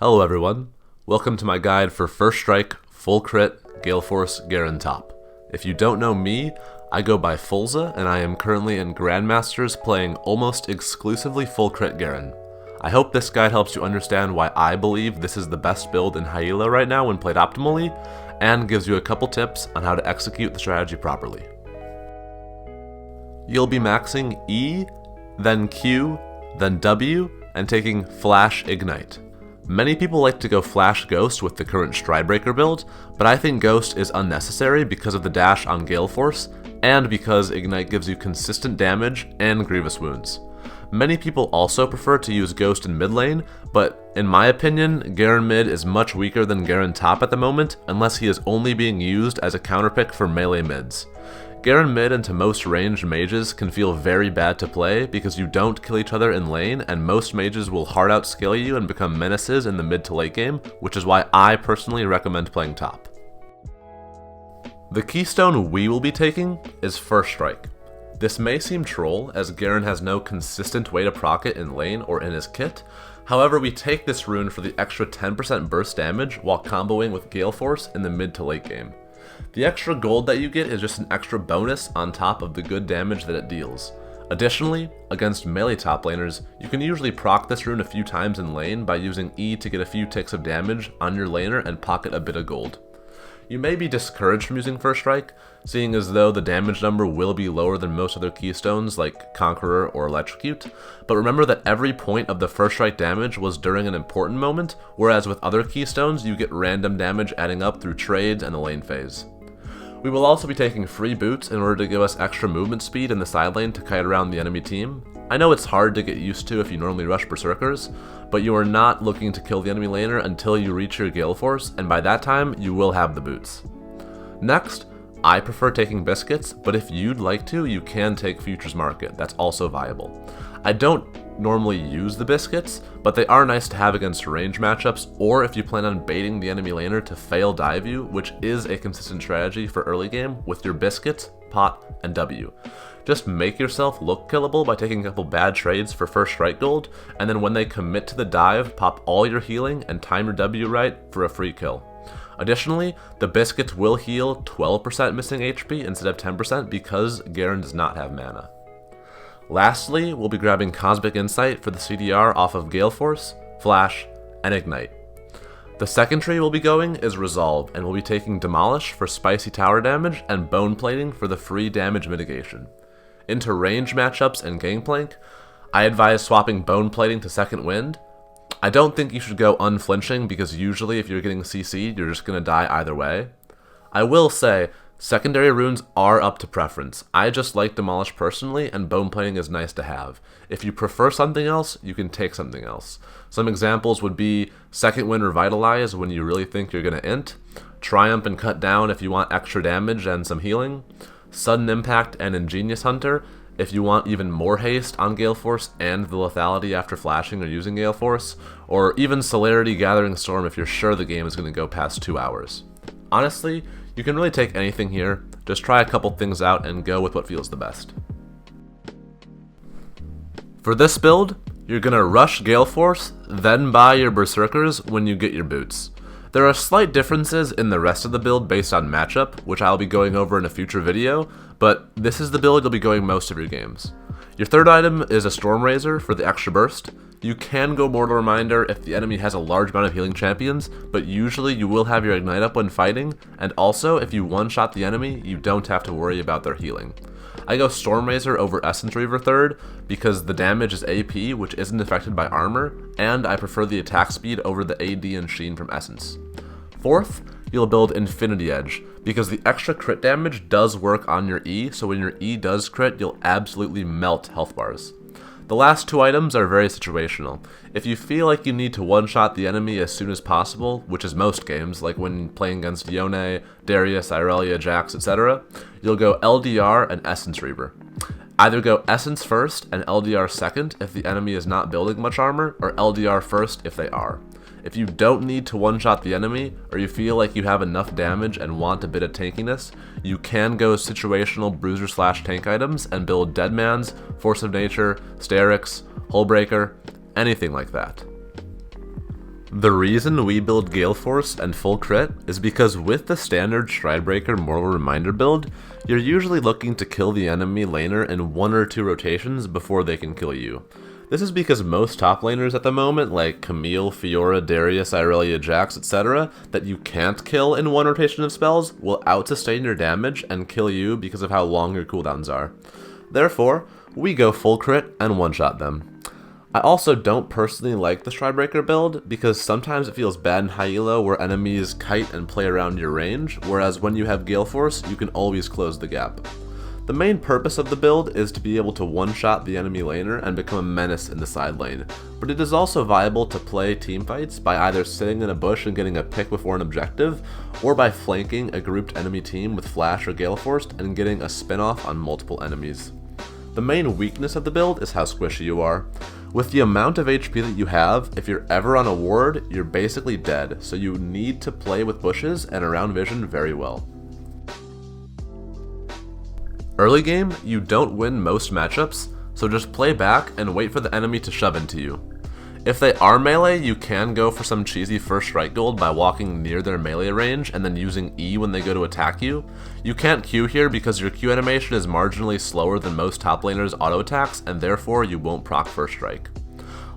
Hello everyone, welcome to my guide for First Strike, Full Crit, Galeforce, Garen top. If you don't know me, I go by Fulza and I am currently in Grandmasters playing almost exclusively Full Crit Garen. I hope this guide helps you understand why I believe this is the best build in Hyela right now when played optimally, and gives you a couple tips on how to execute the strategy properly. You'll be maxing E, then Q, then W, and taking Flash Ignite. Many people like to go Flash Ghost with the current Stridebreaker build, but I think Ghost is unnecessary because of the dash on Galeforce, and because Ignite gives you consistent damage and grievous wounds. Many people also prefer to use Ghost in mid lane, but in my opinion, Garen mid is much weaker than Garen top at the moment, unless he is only being used as a counterpick for melee mids. Garen mid into most ranged mages can feel very bad to play because you don't kill each other in lane, and most mages will hard outscale you and become menaces in the mid to late game, which is why I personally recommend playing top. The keystone we will be taking is First Strike. This may seem troll, as Garen has no consistent way to proc it in lane or in his kit. However, we take this rune for the extra 10% burst damage while comboing with Galeforce in the mid to late game. The extra gold that you get is just an extra bonus on top of the good damage that it deals. Additionally, against melee top laners, you can usually proc this rune a few times in lane by using E to get a few ticks of damage on your laner and pocket a bit of gold. You may be discouraged from using First Strike, seeing as though the damage number will be lower than most other keystones like Conqueror or Electrocute, but remember that every point of the First Strike damage was during an important moment, whereas with other keystones you get random damage adding up through trades and the lane phase. We will also be taking free boots in order to give us extra movement speed in the side lane to kite around the enemy team. I know it's hard to get used to if you normally rush Berserkers, but you are not looking to kill the enemy laner until you reach your Galeforce, and by that time you will have the boots. Next, I prefer taking Biscuits, but if you'd like to, you can take Futures Market, that's also viable. I don't normally use the Biscuits, but they are nice to have against range matchups, or if you plan on baiting the enemy laner to fail dive you, which is a consistent strategy for early game with your Biscuits, Pot, and W. Just make yourself look killable by taking a couple bad trades for First Strike gold, and then when they commit to the dive, pop all your healing and time your W right for a free kill. Additionally, the Biscuits will heal 12% missing HP instead of 10% because Garen does not have mana. Lastly, we'll be grabbing Cosmic Insight for the CDR off of Galeforce, Flash, and Ignite. The second tree we'll be going is Resolve, and we'll be taking Demolish for spicy tower damage and Bone Plating for the free damage mitigation. Into range matchups and Gangplank, I advise swapping Bone Plating to Second Wind. I don't think you should go unflinching because usually if you're getting CC'd, you're just going to die either way. I will say, secondary runes are up to preference. I just like Demolish personally, and Bone Plating is nice to have. If you prefer something else, you can take something else. Some examples would be Second Wind Revitalize when you really think you're going to int, Triumph and Cut Down if you want extra damage and some healing, Sudden Impact and Ingenious Hunter if you want even more haste on Galeforce and the lethality after flashing or using Galeforce, or even Celerity Gathering Storm if you're sure the game is going to go past 2 hours. Honestly, you can really take anything here, just try a couple things out and go with what feels the best. For this build, you're going to rush Galeforce, then buy your Berserkers when you get your boots. There are slight differences in the rest of the build based on matchup, which I'll be going over in a future video, but this is the build you'll be going most of your games. Your third item is a Storm Razor for the extra burst. You can go Mortal Reminder if the enemy has a large amount of healing champions, but usually you will have your Ignite up when fighting, and also if you one-shot the enemy, you don't have to worry about their healing. I go Storm Razor over Essence Reaver third because the damage is AP, which isn't affected by armor, and I prefer the attack speed over the AD and Sheen from Essence. Fourth, you'll build Infinity Edge, because the extra crit damage does work on your E, so when your E does crit, you'll absolutely melt health bars. The last two items are very situational. If you feel like you need to one-shot the enemy as soon as possible, which is most games, like when playing against Yone, Darius, Irelia, Jax, etc., you'll go LDR and Essence Reaver. Either go Essence first and LDR second if the enemy is not building much armor, or LDR first if they are. If you don't need to one-shot the enemy, or you feel like you have enough damage and want a bit of tankiness, you can go situational bruiser/tank items and build Deadman's, Force of Nature, Sterix, Hullbreaker, anything like that. The reason we build Galeforce and full crit is because with the standard Stridebreaker Mortal Reminder build, you're usually looking to kill the enemy laner in 1 or 2 rotations before they can kill you. This is because most top laners at the moment, like Camille, Fiora, Darius, Irelia, Jax, etc., that you can't kill in 1 rotation of spells, will out-sustain your damage and kill you because of how long your cooldowns are. Therefore, we go full crit and one-shot them. I also don't personally like the Stridebreaker build because sometimes it feels bad in high elo where enemies kite and play around your range, whereas when you have Galeforce, you can always close the gap. The main purpose of the build is to be able to one-shot the enemy laner and become a menace in the side lane, but it is also viable to play teamfights by either sitting in a bush and getting a pick before an objective, or by flanking a grouped enemy team with Flash or Galeforce and getting a spin-off on multiple enemies. The main weakness of the build is how squishy you are. With the amount of HP that you have, if you're ever on a ward, you're basically dead, so you need to play with bushes and around vision very well. Early game, you don't win most matchups, so just play back and wait for the enemy to shove into you. If they are melee, you can go for some cheesy first strike gold by walking near their melee range and then using E when they go to attack you. You can't Q here because your Q animation is marginally slower than most top laners' auto attacks, and therefore you won't proc first strike.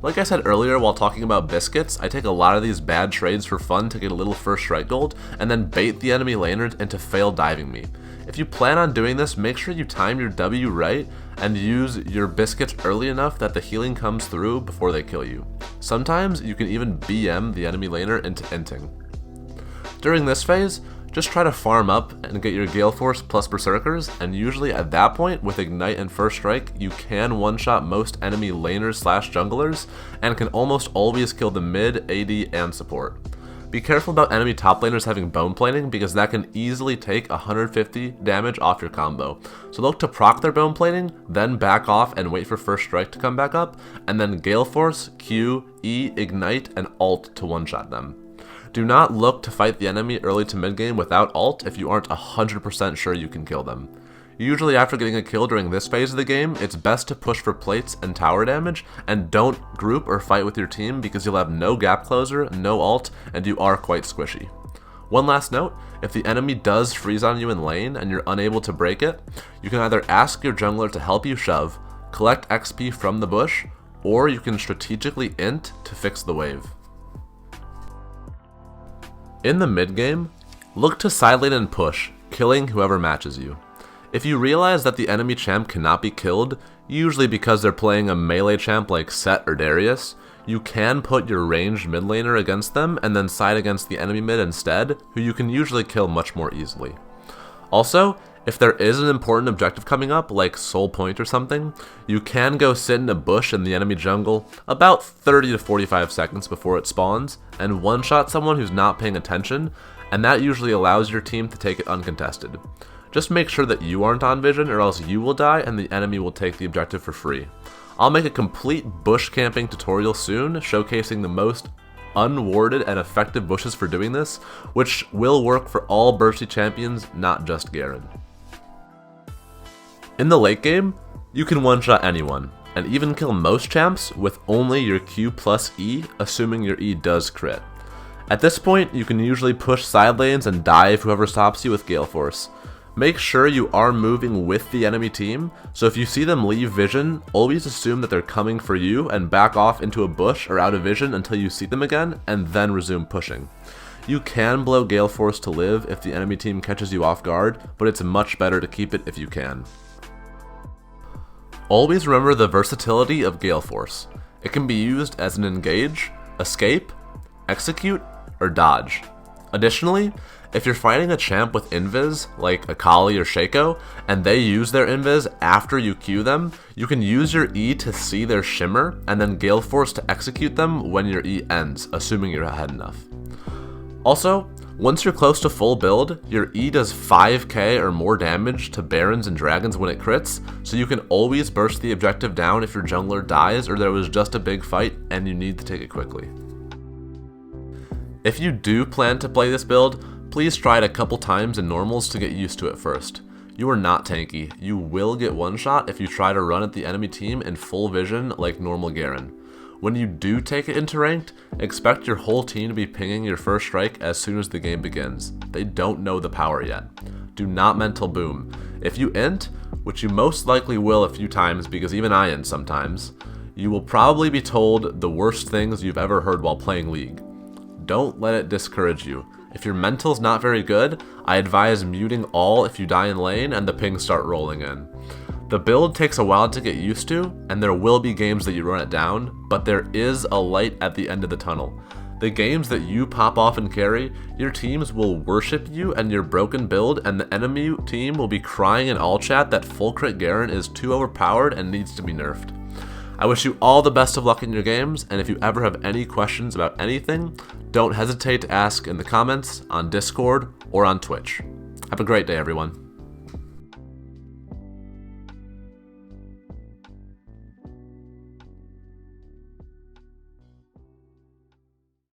Like I said earlier while talking about biscuits, I take a lot of these bad trades for fun to get a little first strike gold and then bait the enemy laner into fail diving me. If you plan on doing this, make sure you time your W right and use your biscuits early enough that the healing comes through before they kill you. Sometimes you can even BM the enemy laner into inting. During this phase, just try to farm up and get your Galeforce plus Berserkers, and usually at that point, with Ignite and First Strike, you can one-shot most enemy laners / junglers, and can almost always kill the mid, AD, and support. Be careful about enemy top laners having bone plating because that can easily take 150 damage off your combo. So look to proc their bone plating, then back off and wait for First Strike to come back up, and then Galeforce, Q, E, Ignite, and Ult to one-shot them. Do not look to fight the enemy early to mid game without ult if you aren't 100% sure you can kill them. Usually after getting a kill during this phase of the game, it's best to push for plates and tower damage, and don't group or fight with your team because you'll have no gap closer, no ult, and you are quite squishy. One last note, if the enemy does freeze on you in lane and you're unable to break it, you can either ask your jungler to help you shove, collect XP from the bush, or you can strategically int to fix the wave. In the mid game, look to side lane and push, killing whoever matches you. If you realize that the enemy champ cannot be killed, usually because they're playing a melee champ like Set or Darius, you can put your ranged mid laner against them and then side against the enemy mid instead, who you can usually kill much more easily. Also, if there is an important objective coming up, like Soul Point or something, you can go sit in a bush in the enemy jungle about 30 to 45 seconds before it spawns, and one-shot someone who's not paying attention, and that usually allows your team to take it uncontested. Just make sure that you aren't on vision or else you will die and the enemy will take the objective for free. I'll make a complete bush camping tutorial soon, showcasing the most unwarded and effective bushes for doing this, which will work for all bursty champions, not just Garen. In the late game, you can one-shot anyone, and even kill most champs with only your Q plus E, assuming your E does crit. At this point, you can usually push side lanes and dive whoever stops you with Galeforce. Make sure you are moving with the enemy team, so if you see them leave vision, always assume that they're coming for you and back off into a bush or out of vision until you see them again, and then resume pushing. You can blow Galeforce to live if the enemy team catches you off guard, but it's much better to keep it if you can. Always remember the versatility of Galeforce. It can be used as an engage, escape, execute, or dodge. Additionally, if you're fighting a champ with invis, like Akali or Shaco, and they use their invis after you Q them, you can use your E to see their shimmer, and then Galeforce to execute them when your E ends, assuming you're ahead enough. Also, once you're close to full build, your E does 5k or more damage to Barons and Dragons when it crits, so you can always burst the objective down if your jungler dies or there was just a big fight and you need to take it quickly. If you do plan to play this build, please try it a couple times in normals to get used to it first. You are not tanky. You will get one shot if you try to run at the enemy team in full vision like normal Garen. When you do take it into ranked, expect your whole team to be pinging your first strike as soon as the game begins. They don't know the power yet. Do not mental boom. If you int, which you most likely will a few times because even I int sometimes, you will probably be told the worst things you've ever heard while playing League. Don't let it discourage you. If your mental's not very good, I advise muting all if you die in lane and the pings start rolling in. The build takes a while to get used to, and there will be games that you run it down, but there is a light at the end of the tunnel. The games that you pop off and carry, your teams will worship you and your broken build, and the enemy team will be crying in all chat that full crit Garen is too overpowered and needs to be nerfed. I wish you all the best of luck in your games, and if you ever have any questions about anything, don't hesitate to ask in the comments, on Discord, or on Twitch. Have a great day, everyone.